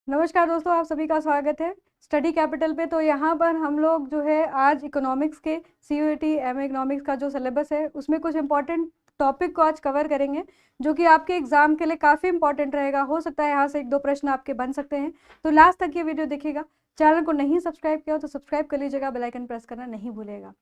नमस्कार दोस्तों, आप सभी का स्वागत है स्टडी कैपिटल पे। तो यहाँ पर हम लोग जो है आज इकोनॉमिक्स के CUET एम इकोनॉमिक्स का जो सिलेबस है उसमें कुछ इंपॉर्टेंट टॉपिक को आज कवर करेंगे जो कि आपके एग्जाम के लिए काफ़ी इंपॉर्टेंट रहेगा। हो सकता है यहाँ से एक दो प्रश्न आपके बन सकते हैं, तो लास्ट तक ये वीडियो देखिएगा। चैनल को नहीं सब्सक्राइब किया हो तो सब्सक्राइब कर लीजिएगा, बेल आइकन प्रेस करना नहीं भूलिएगा।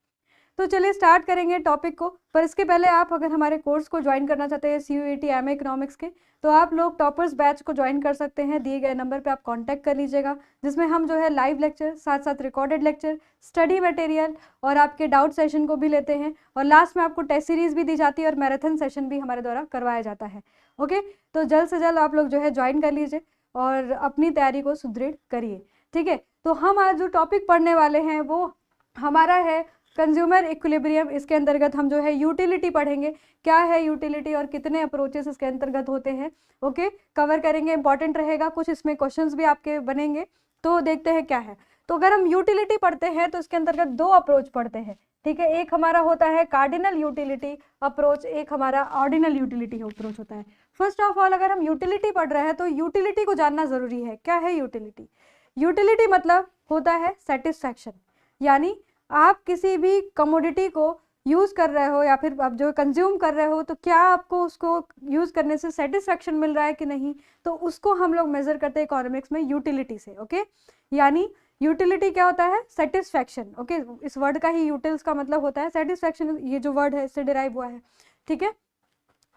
तो चलिए स्टार्ट करेंगे टॉपिक को। पर इसके पहले आप अगर हमारे कोर्स को ज्वाइन करना चाहते हैं CUET एम इकोनॉमिक्स के, तो आप लोग टॉपर्स बैच को ज्वाइन कर सकते हैं। दिए गए नंबर पे आप कांटेक्ट कर लीजिएगा, जिसमें हम जो है लाइव लेक्चर, साथ साथ रिकॉर्डेड लेक्चर, स्टडी मटेरियल और आपके डाउट सेशन को भी लेते हैं। और लास्ट में आपको टेस्ट सीरीज भी दी जाती है और मैराथन सेशन भी हमारे द्वारा करवाया जाता है। ओके, तो जल्द से जल्द आप लोग जो है ज्वाइन कर लीजिए और अपनी तैयारी को सुदृढ़ करिए। ठीक है, तो हम आज जो टॉपिक पढ़ने वाले हैं वो हमारा है कंज्यूमर इक्विलिब्रियम। इसके अंतर्गत हम जो है यूटिलिटी पढ़ेंगे। क्या है यूटिलिटी और कितने अप्रोचेस इसके अंतर्गत होते हैं, ओके, कवर करेंगे। इंपॉर्टेंट रहेगा, कुछ इसमें क्वेश्चंस भी आपके बनेंगे, तो देखते हैं क्या है। तो अगर हम यूटिलिटी पढ़ते हैं तो इसके अंतर्गत दो अप्रोच पढ़ते हैं। ठीक है, एक हमारा होता है कार्डिनल यूटिलिटी अप्रोच, एक हमारा ऑर्डिनल यूटिलिटी अप्रोच होता है। फर्स्ट ऑफ ऑल, अगर हम यूटिलिटी पढ़ रहे हैं तो यूटिलिटी को जानना जरूरी है। क्या है यूटिलिटी? यूटिलिटी मतलब होता है सेटिस्फैक्शन, यानी आप किसी भी कमोडिटी को यूज़ कर रहे हो या फिर आप जो कंज्यूम कर रहे हो, तो क्या आपको उसको यूज़ करने से सेटिस्फैक्शन मिल रहा है कि नहीं, तो उसको हम लोग मेजर करते हैं इकोनॉमिक्स में यूटिलिटी से। ओके, यानी यूटिलिटी क्या होता है? सेटिस्फैक्शन। ओके, इस वर्ड का ही यूटिल्स का मतलब होता है सेटिस्फैक्शन, ये जो वर्ड है इससे डिराइव हुआ है। ठीक है,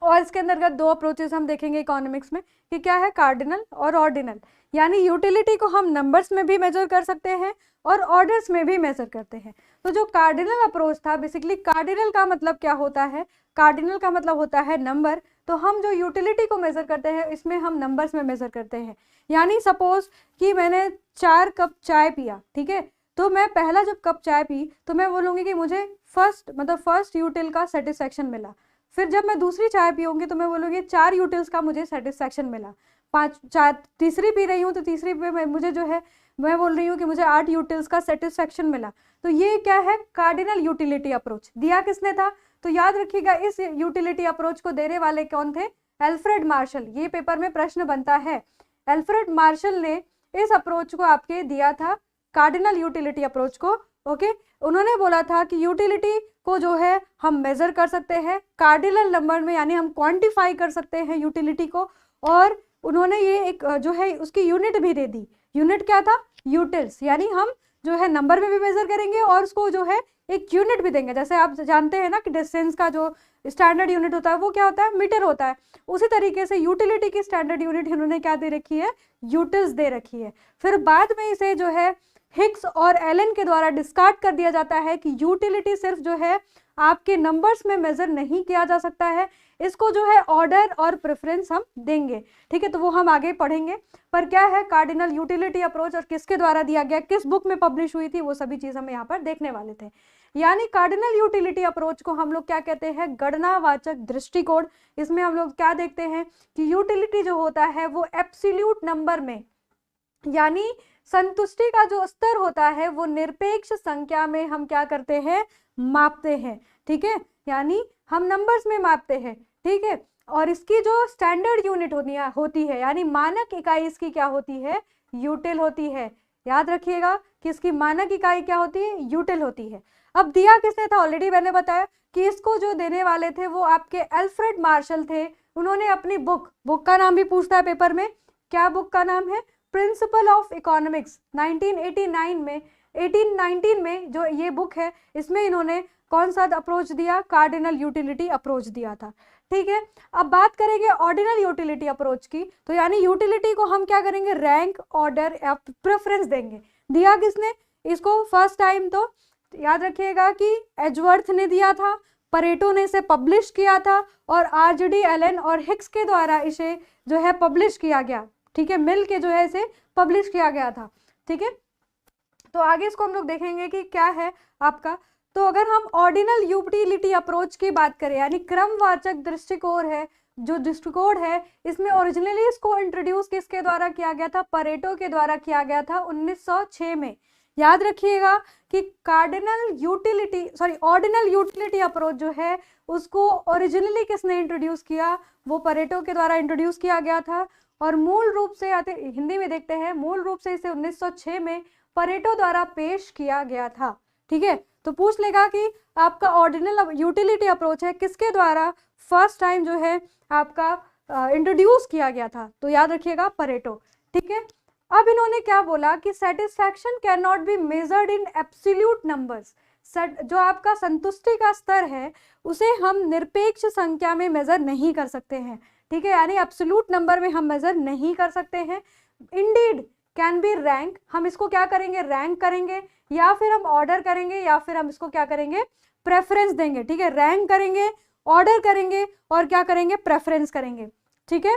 और इसके अंतर्गत दो अप्रोचेस हम देखेंगे इकोनॉमिक्स में कि क्या है, कार्डिनल और ऑर्डिनल। यानी यूटिलिटी को हम नंबर्स में भी मेजर कर सकते हैं और ऑर्डर्स में भी मेजर करते हैं। तो जो कार्डिनल अप्रोच था, बेसिकली कार्डिनल का मतलब क्या होता है? कार्डिनल का मतलब होता है नंबर। तो हम जो यूटिलिटी को मेजर करते हैं इसमें हम नंबर्स में मेजर करते हैं। यानी सपोज कि मैंने 4 कप चाय पिया, ठीक है, तो मैं पहला जब कप चाय पी तो मैं बोलूँगी कि मुझे फर्स्ट यूटिल का सेटिस्फैक्शन मिला। फिर जब मैं दूसरी चाय पीऊँगी तो मैं बोलूँगी 4 यूटिल्स का मुझे सेटिस्फैक्शन मिला। 5 तीसरी पी रही हूँ तो तीसरी पे मुझे जो है मैं बोल रही हूँ कि मुझे 8 यूटिल्स का सेटिस्फैक्शन मिला। तो ये क्या है? Cardinal utility approach. दिया किसने था? तो याद रखिएगा, इस यूटिलिटी अप्रोच को देने वाले कौन थे? Alfred Marshall. ये पेपर में प्रश्न बनता है। एल्फ्रेड मार्शल ने इस अप्रोच को आपके दिया था, कार्डिनल यूटिलिटी अप्रोच को। ओके, उन्होंने बोला था कि यूटिलिटी को जो है हम मेजर कर सकते हैं कार्डिनल नंबर में, यानी हम क्वांटिफाई कर सकते हैं यूटिलिटी को। और उन्होंने ये एक जो है उसकी यूनिट भी दे दी। यूनिट क्या था? यूटिल्स। यानी हम जो है नंबर में भी मेजर करेंगे और उसको जो है एक यूनिट भी देंगे। जैसे आप जानते हैं ना कि डिस्टेंस का जो स्टैंडर्ड यूनिट होता है वो क्या होता है? मीटर होता है। उसी तरीके से यूटिलिटी की स्टैंडर्ड यूनिट इन्होंने क्या दे रखी है? यूटिल्स दे रखी है। फिर बाद में इसे जो है हिग्स और एलन के द्वारा डिस्कार्ड कर दिया जाता है कि यूटिलिटी सिर्फ जो है आपके नंबर्स में मेजर नहीं किया जा सकता है, इसको जो है ऑर्डर और प्रेफरेंस हम देंगे। ठीक है, तो वो हम आगे पढ़ेंगे। पर क्या है कार्डिनल यूटिलिटी अप्रोच और किसके द्वारा दिया गया, किस बुक में पब्लिश हुई थी, वो सभी चीज हम यहाँ पर देखने वाले थे। यानी कार्डिनल यूटिलिटी अप्रोच को हम लोग क्या कहते हैं? गणनावाचक दृष्टिकोण। इसमें हम लोग क्या देखते हैं कि यूटिलिटी जो होता है वो एब्सोल्यूट नंबर में, यानी संतुष्टि का जो स्तर होता है वो निरपेक्ष संख्या में हम क्या करते हैं? मापते हैं। ठीक है, यानी हम नंबर्स में मापते हैं। ठीक है, और इसकी जो स्टैंडर्ड यूनिट होती है यानी मानक इकाई इसकी क्या होती है? यूटिल होती है। याद रखिएगा कि इसकी मानक इकाई क्या होती है? यूटिल होती है। अब दिया किसने था? ऑलरेडी मैंने बताया कि इसको जो देने वाले थे वो आपके एल्फ्रेड मार्शल थे। उन्होंने अपनी बुक का नाम भी पूछता है पेपर में। क्या बुक का नाम है? Principle of economics. 1819 में जो ये बुक है इसमें इन्होंने कौन सा अप्रोच दिया? कार्डिनल यूटिलिटी अप्रोच दिया था। ठीक है, अब बात करेंगे ऑर्डिनल यूटिलिटी अप्रोच की। तो यानी यूटिलिटी को हम क्या करेंगे? रैंक, ऑर्डर या प्रेफरेंस देंगे। दिया किसने इसको फर्स्ट टाइम? तो याद रखिएगा कि एजवर्थ ने दिया था, परेटो ने इसे पब्लिश किया था और RGD एलन और हिग्स के द्वारा इसे जो है पब्लिश किया गया। ठीक है, मिल के जो है इसे पब्लिश किया गया था। ठीक है, तो आगे इसको हम लोग देखेंगे कि क्या है आपका। तो अगर हम ऑर्डिनल यूटिलिटी अप्रोच की बात करें, यानी क्रमवाचक दृष्टिकोण है, जो दृष्टिकोण है इसमें ओरिजिनली इसको इंट्रोड्यूस किसके द्वारा किया गया था? परेटो के द्वारा किया गया था 1906 में। याद रखिएगा कि ऑर्डिनल यूटिलिटी अप्रोच जो है उसको ओरिजिनली किसने इंट्रोड्यूस किया? वो परेटो के द्वारा इंट्रोड्यूस किया गया था। और मूल रूप से आते हिंदी में देखते हैं, मूल रूप से इसे 1906 में परेटो द्वारा पेश किया गया था। ठीक है, तो पूछ लेगा कि आपका ऑर्डिनल यूटिलिटी अप्रोच है किसके द्वारा फर्स्ट टाइम जो है आपका इंट्रोड्यूस किया गया था, तो याद रखिएगा परेटो। ठीक है, अब इन्होंने क्या बोला कि satisfaction can not be measured in absolute numbers. जो आपका संतुष्टि का स्तर है उसे हम निरपेक्ष संख्या में मेजर नहीं कर सकते हैं। ठीक है, यानी एब्सोल्यूट नंबर में हम मेजर नहीं कर सकते हैं। इंडीड कैन बी रैंक, हम इसको क्या करेंगे, रैंक करेंगे, या फिर हम ऑर्डर करेंगे, या फिर हम इसको क्या करेंगे, प्रेफरेंस देंगे। ठीक है, रैंक करेंगे, ऑर्डर करेंगे और क्या करेंगे, प्रेफरेंस करेंगे। ठीक है,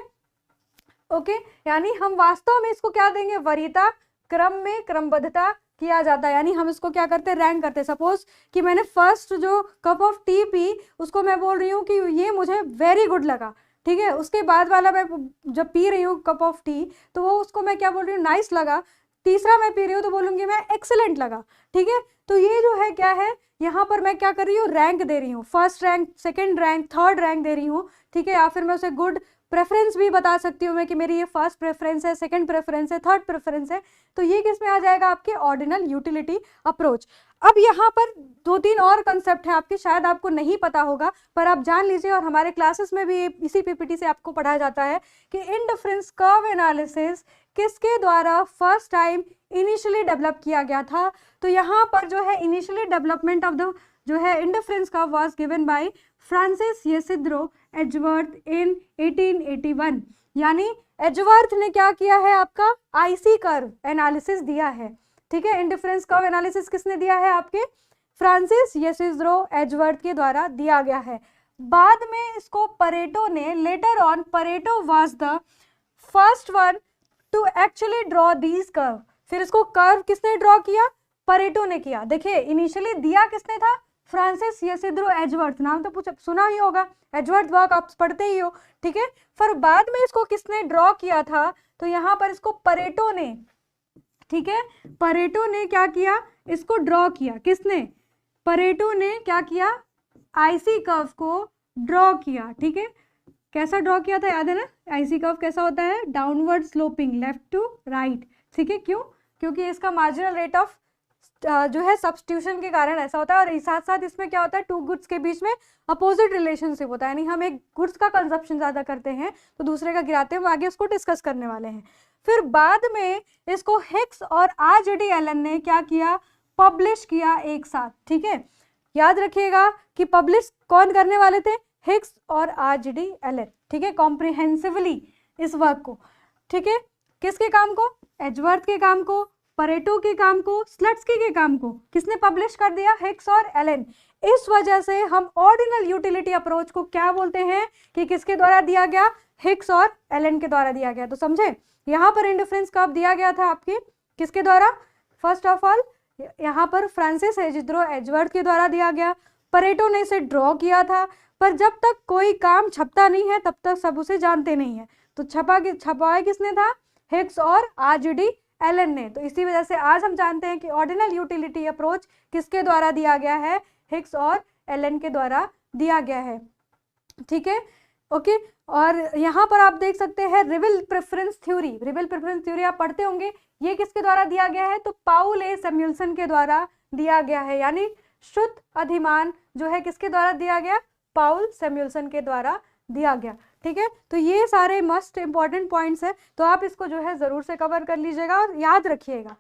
ओके, यानी हम वास्तव में इसको क्या देंगे, वरीयता, क्रम में क्रमबद्धता किया जाता है, यानी हम इसको क्या करते हैं, रैंक करते हैं। सपोज कि मैंने फर्स्ट जो कप ऑफ टी पी उसको मैं बोल रही हूँ कि ये मुझे वेरी गुड लगा। ठीक है, उसके बाद वाला मैं जब पी रही हूँ कप ऑफ टी तो वो उसको मैं क्या बोल रही हूँ, नाइस लगा। तीसरा मैं पी रही हूँ तो बोलूँगी मैं एक्सीलेंट लगा। ठीक है, तो ये जो है क्या है, यहाँ पर मैं क्या कर रही हूँ, रैंक दे रही हूँ, first rank, second rank, third rank दे रही हूँ। ठीक है, या फिर मैं उसे गुड प्रेफरेंस भी बता सकती हूँ मैं कि मेरी ये फर्स्ट प्रेफरेंस है, सेकंड प्रेफरेंस है, थर्ड प्रेफरेंस है। तो ये किस में आ जाएगा, आपके ऑर्डिनल यूटिलिटी अप्रोच। अब यहाँ पर 2-3 और कंसेप्ट हैं आपके, शायद आपको नहीं पता होगा पर आप जान लीजिए, और हमारे क्लासेस में भी इसी पीपीटी से आपको पढ़ाया जाता है कि इंडिफरेंस कर्व एनालिसिस किसके द्वारा फर्स्ट टाइम इनिशियली डेवलप किया गया था। तो यहाँ पर जो है इनिशियली डेवलपमेंट ऑफ द जो है indifference curve was given by Francis Ysidro Edgeworth in 1881। यानी एजवर्थ ने क्या किया है, आपका आईसी कर्व एनालिसिस दिया है। ठीक है, इंडिफरेंस कर्व एनालिसिस किसने दिया है, आपके फ्रांसिस येसिद्रो एजवर्थ के द्वारा दिया गया है। बाद में इसको परेटो ने, later on Pareto was the first one two actually draw these curve. फिर इसको कर्व किसने ड्रॉ किया, परेटो ने किया। देखिए इनिशियली दिया किसने था, फ्रांसिस येसिद्रो एजवर्थ, नाम तो सुना ही होगा, एजवर्थ वर्क आप पढ़ते ही हो। ठीक है, फिर बाद में इसको किसने ड्रॉ किया था, तो यहाँ पर इसको परेटो ने, ठीक है, परेटो ने क्या किया, इसको ड्रॉ किया। किसने, परेटो ने क्या किया, आईसी कर्व को ड्रॉ किया। ठीक है, कैसा ड्रॉ किया था, याद है ना, आईसी कर्व कैसा होता है, downward sloping, left to right. ठीक है, क्यों, क्योंकि इसका मार्जिनल रेट ऑफ जो है सब्स्टिट्यूशन के कारण ऐसा होता है, और साथ साथ इसमें क्या होता है, टू गुड्स के बीच में अपोजिट रिलेशनशिप होता है, यानी हम एक गुड्स का कंजप्शन ज़्यादा करते हैं तो दूसरे का गिराते हैं, वो आगे उसको डिस्कस करने वाले हैं। फिर बाद में इसको हिक्स और आरजेडी एलन ने क्या किया, पब्लिश किया एक साथ। ठीक है, याद रखिएगा कि पब्लिश कौन करने वाले थे, हिक्स और आरजेडी एलन। ठीक है, कॉम्प्रिहेंसिवली इस वर्क को। ठीक है, किसके काम को, एजवर्थ के काम को, परेटो के काम को, स्लट्सकी के काम को किसने पब्लिश कर दिया, हिक्स और एलन। इस वजह से हम ऑर्डिनल यूटिलिटी अप्रोच को क्या बोलते हैं कि किसके द्वारा दिया गया, हिक्स और एलन के द्वारा दिया गया। तो समझे, यहाँ पर इंडिफरेंस कर्व दिया गया था आपके किसके द्वारा, फर्स्ट ऑफ ऑल यहाँ पर फ्रांसिस येसिद्रो एजवर्थ के द्वारा दिया गया, परेटो ने इसे ड्रॉ किया था, पर जब तक कोई काम छपता नहीं है तब तक सब उसे जानते नहीं है, तो छपाया किसने था, हिक्स और आरजेडी एलन ने। तो इसी वजह से आज हम जानते हैं कि ऑर्डिनल यूटिलिटी अप्रोच किसके द्वारा दिया गया है, हिक्स और एलन के द्वारा दिया गया है। ठीक है, ओके, और यहाँ पर आप देख सकते हैं रिविल प्रेफरेंस थ्योरी, रिविल प्रेफरेंस थ्योरी आप पढ़ते होंगे, ये किसके द्वारा दिया गया है, तो पाउल ए सैमुअल्सन के द्वारा दिया गया है। यानी शुद्ध अधिमान जो है किसके द्वारा दिया गया, पाउल सैमुअल्सन के द्वारा दिया गया। ठीक है, तो ये सारे मस्ट इंपॉर्टेंट पॉइंट्स है, तो आप इसको जो है जरूर से कवर कर लीजिएगा और याद रखिएगा।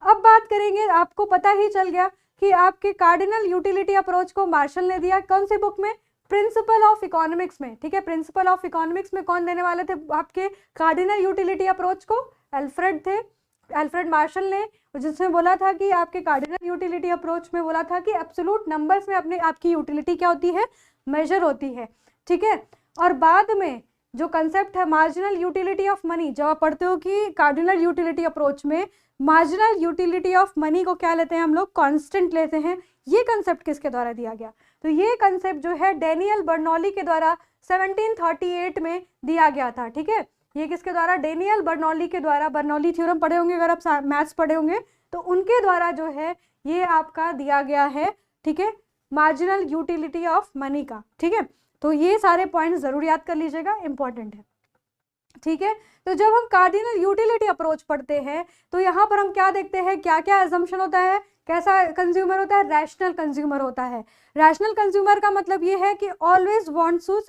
अब बात करेंगे, आपको पता ही चल गया कि आपके कार्डिनल यूटिलिटी अप्रोच को मार्शल ने दिया, कौन से बुक में, प्रिंसिपल ऑफ इकोनॉमिक्स में। ठीक है, प्रिंसिपल ऑफ इकोनॉमिक्स में कौन देने वाले थे आपके कार्डिनल यूटिलिटी अप्रोच को, अल्फ्रेड थे, अल्फ्रेड मार्शल ने, जिसमें बोला था कि आपके कार्डिनल यूटिलिटी अप्रोच में बोला था कि एब्सोल्यूट नंबर्स में अपने आपकी यूटिलिटी क्या होती है, मेजर होती है। ठीक है, और बाद में जो कंसेप्ट है मार्जिनल यूटिलिटी ऑफ मनी, जब आप पढ़ते हो कि कार्डिनल यूटिलिटी अप्रोच में मार्जिनल यूटिलिटी ऑफ मनी को क्या लेते हैं हम लोग, कांस्टेंट लेते हैं। ये कंसेप्ट किसके द्वारा दिया गया, तो ये कंसेप्ट जो है डेनियल बर्नौली के द्वारा 1738 में दिया गया था। ठीक है, ये किसके द्वारा, डेनियल बर्नौली के द्वारा, बर्नौली थ्योरम पढ़े होंगे अगर आप मैथ्स पढ़े होंगे तो उनके द्वारा जो है ये आपका दिया गया है। ठीक है, मार्जिनल यूटिलिटी ऑफ मनी का। ठीक है, तो ये सारे पॉइंट्स जरूर याद कर लीजिएगा, इंपॉर्टेंट है। ठीक है। तो जब हम कार्डिनल यूटिलिटी अप्रोच पढ़ते हैं तो यहाँ पर हम क्या देखते हैं, क्या क्या एजम्पशन होता है, कैसा कंज्यूमर होता है, रैशनल कंज्यूमर होता है। रैशनल कंज्यूमर का मतलब ये है कि ऑलवेज वांट्स टू,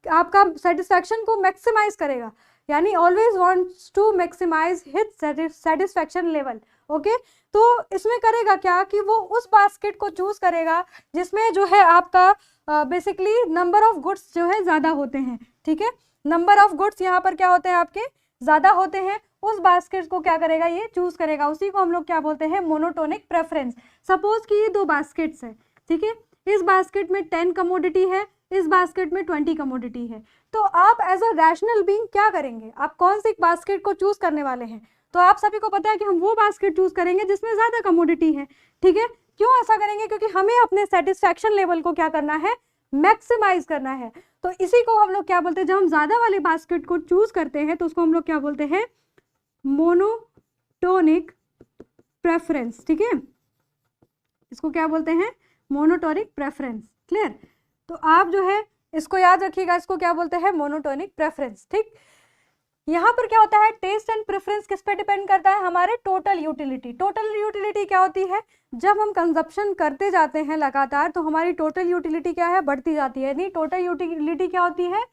आपका सेटिस्फैक्शन को मैक्सिमाइज करेगा, यानी always wants to maximise his satisfaction level. Okay, तो इसमें करेगा क्या कि वो उस बास्केट को चूज करेगा जिसमें जो है आपका बेसिकली नंबर ऑफ गुड्स जो है ज्यादा होते हैं। ठीक है, नंबर ऑफ गुड्स यहाँ पर क्या होते हैं, आपके ज्यादा होते हैं, उस बास्केट को क्या करेगा, ये चूज करेगा। उसी को हम लोग क्या बोलते हैं, मोनोटोनिक प्रेफरेंस। सपोज कि ये दो बास्केट्स है, ठीक है, इस बास्केट में 10 कमोडिटी है, इस बास्केट में 20 कमोडिटी है। तो आप एज अ रैशनल बीइंग क्या करेंगे, आप कौन सी बास्केट को चूज करने वाले हैं? तो आप सभी को पता है कि हम वो बास्केट चूज करेंगे जिसमें ज्यादा कमोडिटी है। ठीक है, क्यों ऐसा करेंगे? क्योंकि हमें अपने सेटिस्फैक्शन लेवल को क्या करना है, मैक्सिमाइज करना है। तो इसी को हम लोग क्या बोलते हैं, जब हम ज्यादा वाले बास्केट को चूज करते हैं तो उसको हम लोग क्या बोलते हैं, मोनोटोनिक प्रेफरेंस। ठीक है, इसको क्या बोलते हैं, मोनोटोनिक प्रेफरेंस। क्लियर? तो आप जो है इसको याद रखिएगा, इसको क्या बोलते हैं, मोनोटोनिक प्रेफरेंस। ठीक, यहाँ पर क्या होता है, टेस्ट एंड प्रेफरेंस किस पे डिपेंड करता है, हमारे टोटल यूटिलिटी। टोटल यूटिलिटी क्या होती है, जब हम कंजप्शन करते जाते हैं लगातार तो हमारी टोटल यूटिलिटी क्या है, बढ़ती जाती है। नहीं, टोटल यूटिलिटी क्या होती है,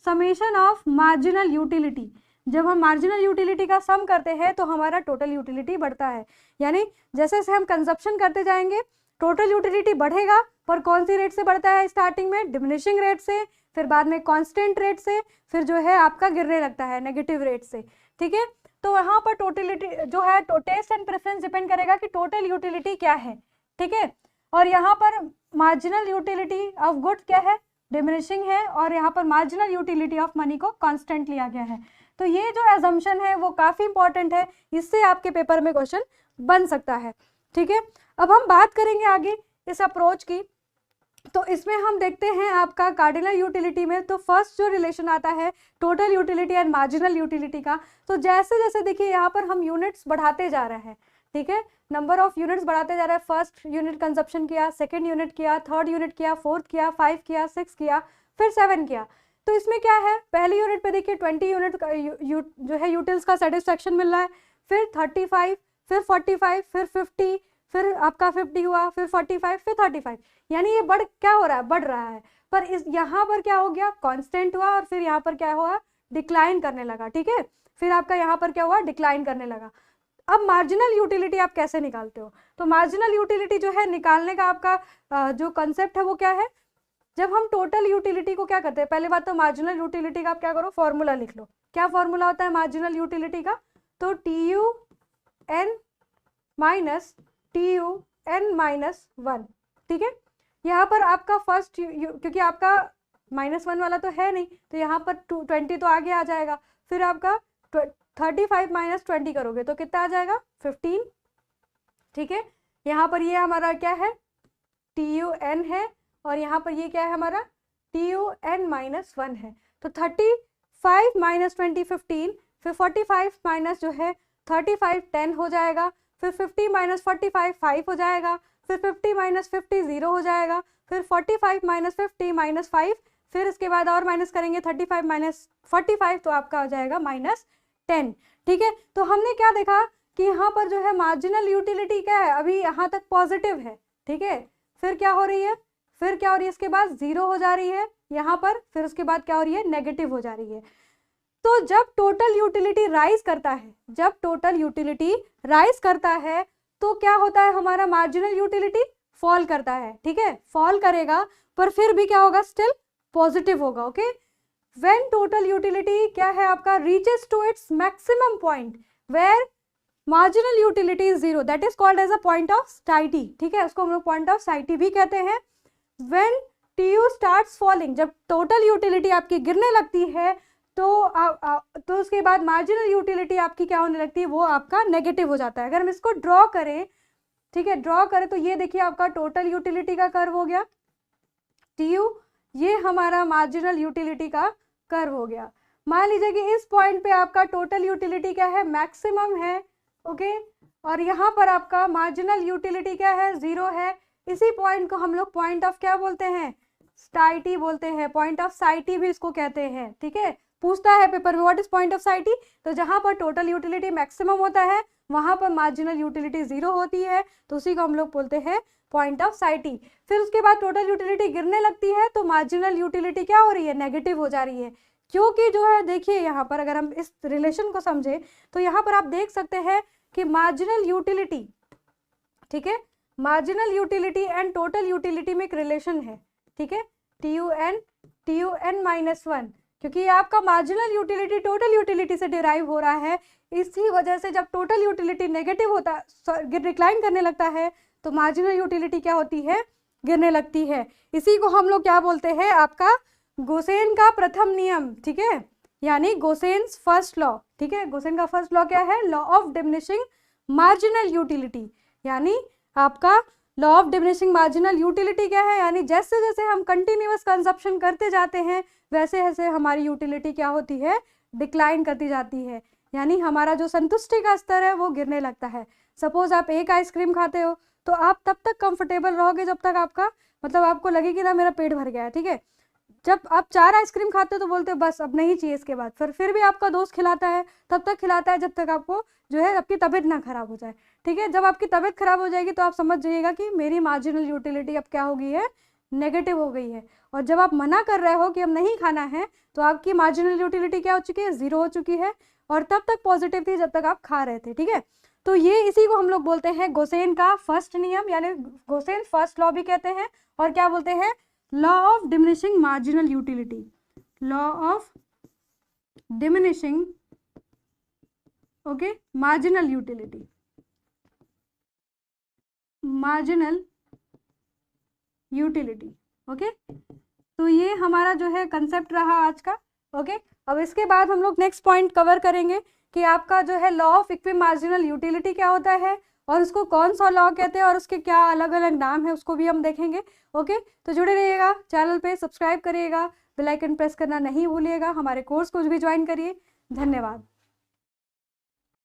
समेशन ऑफ मार्जिनल यूटिलिटी। जब हम मार्जिनल यूटिलिटी का सम करते हैं तो हमारा टोटल यूटिलिटी बढ़ता है। यानी जैसे जैसे हम कंजप्शन करते जाएंगे टोटल यूटिलिटी बढ़ेगा, पर कौन सी रेट से बढ़ता है, स्टार्टिंग में डिमिनिशिंग रेट से, फिर बाद में कांस्टेंट रेट से, फिर जो है आपका गिरने लगता है नेगेटिव रेट से। ठीक है, तो यहाँ पर टोटलिटी जो है, टेस्ट एंड प्रेफरेंस डिपेंड करेगा कि टोटल यूटिलिटी क्या है। ठीक है, और यहाँ पर मार्जिनल यूटिलिटी ऑफ गुड्स क्या है, डिमिनिशिंग है, और यहाँ पर मार्जिनल यूटिलिटी ऑफ मनी को कांस्टेंट लिया गया है। तो ये जो एजम्पशन है वो काफी इंपॉर्टेंट है, इससे आपके पेपर में क्वेश्चन बन सकता है। ठीक है, अब हम बात करेंगे आगे इस अप्रोच की। तो इसमें हम देखते हैं आपका कार्डिनल यूटिलिटी में, तो फर्स्ट जो रिलेशन आता है total utility and marginal utility का। तो जैसे जैसे देखिए यहाँ पर हम यूनिट्स बढ़ाते जा रहे हैं, ठीक है, नंबर ऑफ यूनिट्स बढ़ाते जा रहे हैं। फर्स्ट यूनिट कंजप्शन किया, सेकंड यूनिट किया, थर्ड यूनिट किया, फोर्थ किया, 5 किया, 6 किया, फिर 7 किया। तो इसमें क्या है, पहली यूनिट पे देखिए 20 यूनिट जो है यूटिल्स का सेटिस्फैक्शन मिल रहा है, फिर 35, फिर 45, फिर 50, फिर आपका 50 हुआ, फिर 45, फिर 35, यानी ये क्या हो रहा है, बढ़ रहा है। पर इस यहाँ पर क्या हो गया, कांस्टेंट हुआ, और फिर यहाँ पर क्या हुआ, डिक्लाइन करने लगा। ठीक है, फिर आपका यहाँ पर क्या हुआ, डिक्लाइन करने लगा। अब मार्जिनल यूटिलिटी आप कैसे निकालते हो? तो मार्जिनल यूटिलिटी जो है निकालने का आपका जो कंसेप्ट है वो क्या है, जब हम टोटल यूटिलिटी को क्या करते हैं, पहले बात तो मार्जिनल यूटिलिटी का आप क्या करो, फॉर्मूला लिख लो। क्या फॉर्मूला होता है मार्जिनल यूटिलिटी का? तो TUN माइनस TUN-1। ठीक है, यहाँ पर आपका फर्स्ट क्योंकि आपका -1 वाला तो है नहीं, तो यहाँ पर 20 तो आगे आ जाएगा। फिर आपका 35 माइनस 20 करोगे तो कितना आ जाएगा, 15। ठीक है, यहाँ पर ये हमारा क्या है, TUN है, और यहाँ पर ये क्या है हमारा, TUN-1 है। तो 35 माइनस 20 15, फिर 45 माइनस जो है 35 10 हो जाएगा, फिर 50 माइनस 45 5 हो जाएगा, फिर 50 माइनस 50 0 हो जाएगा, फिर 45 माइनस 50 माइनस 5, फिर इसके बाद और माइनस करेंगे 35 माइनस 45 तो आपका हो जाएगा -10। ठीक है, तो हमने क्या देखा कि यहाँ पर जो है मार्जिनल यूटिलिटी क्या है, अभी यहाँ तक पॉजिटिव है। ठीक है, फिर क्या हो रही है, फिर क्या हो रही है, इसके बाद 0 हो जा रही है यहाँ पर, फिर उसके बाद क्या हो रही है, नेगेटिव हो जा रही है। तो जब टोटल यूटिलिटी राइज करता है, जब टोटल यूटिलिटी राइज करता है तो क्या होता है, हमारा मार्जिनल यूटिलिटी फॉल करता है। ठीक है, फॉल करेगा, पर फिर भी क्या होगा, स्टिल पॉजिटिव होगा। ओके, व्हेन टोटल यूटिलिटी क्या है आपका, reaches to its maximum point where marginal utility is 0, that is called as a point of satiety. ठीक है, उसको हम लोग पॉइंट ऑफ साइटी भी कहते हैं। व्हेन TU स्टार्ट्स फॉलिंग, जब टोटल यूटिलिटी आपकी गिरने लगती है तो उसके बाद मार्जिनल यूटिलिटी आपकी क्या होने लगती है, वो आपका नेगेटिव हो जाता है। अगर हम इसको ड्रॉ करें, ठीक है, ड्रॉ करें तो ये देखिए आपका टोटल यूटिलिटी का कर्व हो गया TU, ये हमारा मार्जिनल यूटिलिटी का कर्व हो गया। मान लीजिए कि इस पॉइंट पे आपका टोटल यूटिलिटी क्या है, मैक्सिमम है। ओके, और यहाँ पर आपका मार्जिनल यूटिलिटी क्या है, 0 है। इसी पॉइंट को हम लोग पॉइंट ऑफ क्या बोलते हैं, साइटी बोलते हैं, पॉइंट ऑफ साइटी भी इसको कहते हैं। ठीक है, पूछता है पेपर में व्हाट इज पॉइंट ऑफ साइटी, तो जहां पर टोटल यूटिलिटी मैक्सिमम होता है वहां पर मार्जिनल यूटिलिटी 0 होती है, तो उसी को हम लोग बोलते हैं पॉइंट ऑफ साइटी। फिर उसके बाद टोटल यूटिलिटी गिरने लगती है तो मार्जिनल यूटिलिटी क्या हो रही है, नेगेटिव हो जा रही है। क्योंकि जो है देखिए यहाँ पर अगर हम इस रिलेशन को समझे तो यहाँ पर आप देख सकते हैं कि मार्जिनल यूटिलिटी, ठीक है, marginal utility and total utility में एक रिलेशन है, ठीक है, TUN -1, क्योंकि आपका मार्जिनल यूटिलिटी टोटल यूटिलिटी से डिराइव हो रहा है। इसी वजह से जब टोटल यूटिलिटी नेगेटिव होता है, डिक्लाइन करने लगता है, तो मार्जिनल यूटिलिटी क्या होती है, गिरने लगती है। इसी को हम लोग क्या बोलते हैं, आपका गोसेन का प्रथम नियम, ठीक है, यानी गोसेन्स फर्स्ट लॉ, ठीक है। गोसेन का फर्स्ट लॉ क्या है, law of diminishing marginal utility, यानी आपका law of diminishing marginal utility क्या है, यानी जैसे जैसे हम कंटिन्यूअस कंजप्शन करते जाते हैं वैसे वैसे हमारी यूटिलिटी क्या होती है, डिक्लाइन करती जाती है, यानी हमारा जो संतुष्टि का स्तर है वो गिरने लगता है। सपोज आप एक आइसक्रीम खाते हो तो आप तब तक कंफर्टेबल रहोगे जब तक आपका मतलब आपको लगे कि ना मेरा पेट भर गया है, ठीक है। जब आप 4 आइसक्रीम खाते हो तो बोलते हो बस अब नहीं चाहिए इसके बाद, फिर भी आपका दोस्त खिलाता है, तब तक खिलाता है जब तक आपको जो है आपकी तबीयत ना खराब हो जाए, ठीक है। जब आपकी तबीयत खराब हो जाएगी तो आप समझ जाइएगा कि मेरी मार्जिनल यूटिलिटी अब क्या हो गई है, नेगेटिव हो गई है। और जब आप मना कर रहे हो कि अब नहीं खाना है तो आपकी मार्जिनल यूटिलिटी क्या हो चुकी है, 0 हो चुकी है, और तब तक पॉजिटिव थी जब तक आप खा रहे थे, ठीक है। तो ये इसी को हम लोग बोलते हैं गोसेन का फर्स्ट नियम, यानी गोसेन फर्स्ट लॉ भी कहते हैं, और क्या बोलते हैं, law of diminishing marginal utility, law of diminishing, okay, marginal utility, marginal utility, okay. तो ये हमारा जो है कंसेप्ट रहा आज का, ओके। अब इसके बाद हम लोग नेक्स्ट पॉइंट कवर करेंगे कि आपका जो है law of equi marginal utility क्या होता है और उसको कौन सा लॉ कहते हैं और उसके क्या अलग अलग नाम है उसको भी हम देखेंगे, ओके। तो जुड़े रहिएगा, चैनल पे सब्सक्राइब करिएगा, बेल आइकन प्रेस करना नहीं भूलिएगा, हमारे कोर्स को भी ज्वाइन करिए। धन्यवाद।